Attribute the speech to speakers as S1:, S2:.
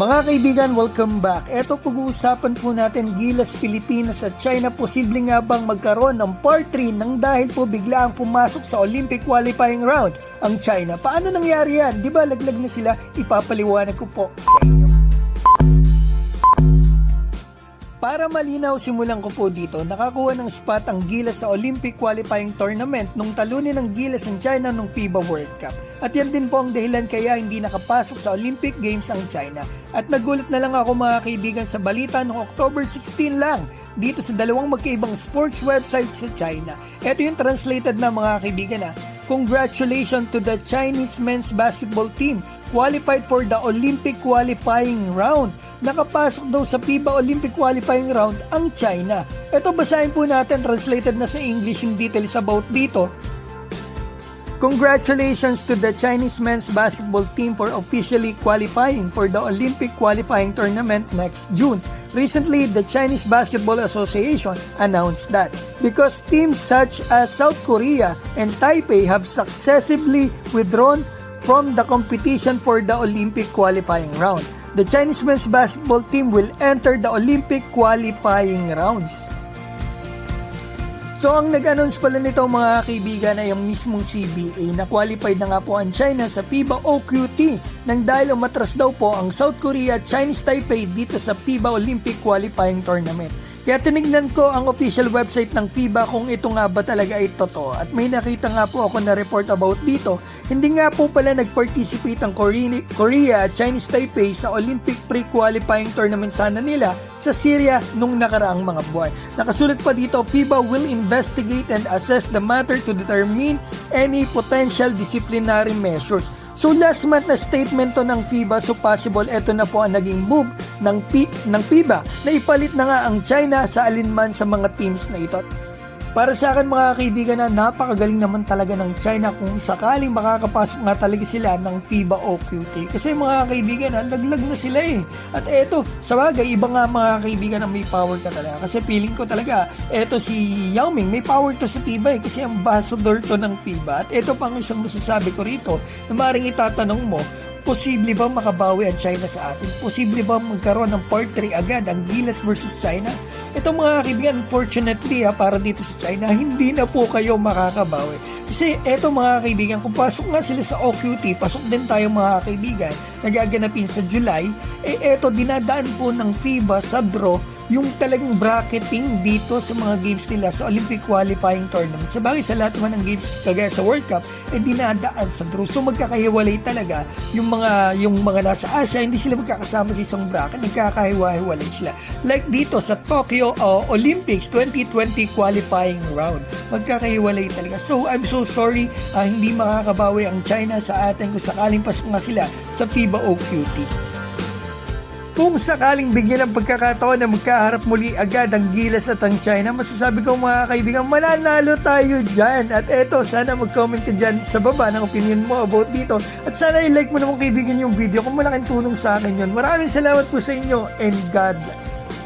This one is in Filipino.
S1: Mga kaibigan, welcome back. Eto, pag-uusapan po natin Gilas Pilipinas at China. Posible nga bang magkaroon ng part 3 nang dahil po bigla ang pumasok sa Olympic qualifying round ang China? Paano nangyari yan? Di ba laglag na sila? Ipapaliwanag ko po sa inyo. Para malinaw, simulan ko po dito. Nakakuha ng spot ang Gilas sa Olympic qualifying tournament nung talunin ng Gilas ang China nung FIBA World Cup. At yan din po ang dahilan kaya hindi nakapasok sa Olympic Games ang China. At nagulat na lang ako mga kaibigan sa balita noong October 16 lang dito sa dalawang magkaibang sports website sa China. Ito yung translated na mga kaibigan na. Congratulations to the Chinese men's basketball team qualified for the Olympic qualifying round. Nakapasok daw sa FIBA Olympic qualifying round ang China. Ito, basahin po natin, translated na sa English yung details about dito. Congratulations to the Chinese men's basketball team for officially qualifying for the Olympic qualifying tournament next June. Recently, the Chinese Basketball Association announced that because teams such as South Korea and Taipei have successively withdrawn from the competition for the Olympic qualifying round, the Chinese men's basketball team will enter the Olympic qualifying rounds. So ang nag-announce pala nito mga kaibigan ay yung mismong CBA na qualified na nga po ang China sa FIBA OQT nang dahil umatras daw po ang South Korea at Chinese Taipei dito sa FIBA Olympic qualifying tournament. Kaya tinignan ko ang official website ng FIBA kung ito nga ba talaga ay totoo. At may nakita nga po ako na report about dito. Hindi nga po pala nag-participate ang Korea at Chinese Taipei sa Olympic pre-qualifying tournament sana nila sa Syria nung nakaraang mga buwan. Nakasulat pa dito, FIBA will investigate and assess the matter to determine any potential disciplinary measures. So last month na statement to ng FIBA, so possible ito na po ang naging move ng FIBA na ipalit na nga ang China sa alinman sa mga teams na ito. Para sa akin mga kaibigan na napakagaling naman talaga ng China kung sakaling makakapasok nga talaga sila ng FIBA OQT. Kasi mga kaibigan na laglag na sila eh. At eto, sa bagay, iba nga mga kaibigan na may power ka talaga. Kasi feeling ko talaga, eto si Yao Ming, may power to sa FIBA eh. Kasi ambassador to ng FIBA. At eto pang isang masasabi ko rito na maaaring itatanong mo, posible ba makabawi ang China sa atin? Posible ba magkaroon ng part 3 agad ang Gilas versus China? Ito mga kaibigan, unfortunately para dito sa China, hindi na po kayo makakabawi. Kasi eto mga kaibigan, kung pasok nga sila sa OQT, pasok din tayo mga kaibigan, nagaganapin sa July, eto dinadaan po ng FIBA sa draw yung talagang bracketing dito sa mga games nila sa Olympic qualifying tournament. Sa bagay, sa lahat naman ng games kagaya sa World Cup, dinadaan sa draw. So magkakahiwalay talaga yung mga nasa Asia, hindi sila magkakasama sa isang bracket, nagkakahiwalay sila. Like dito sa Tokyo Olympics 2020 qualifying round, magkakahiwalay talaga. So I'm so sorry, hindi makakabawi ang China sa atin kung sakaling pasok nga sila sa FIBA OQT. Kung sakaling bigyan ng pagkakataon na magkaharap muli agad ang Gilas at ang China, masasabi ko mga kaibigan, mananalo tayo dyan. At eto, sana mag-comment ka dyan sa baba ng opinion mo about dito. At sana i-like mo naman kaibigan yung video kung malaking tulong sa akin yun. Maraming salamat po sa inyo and God bless.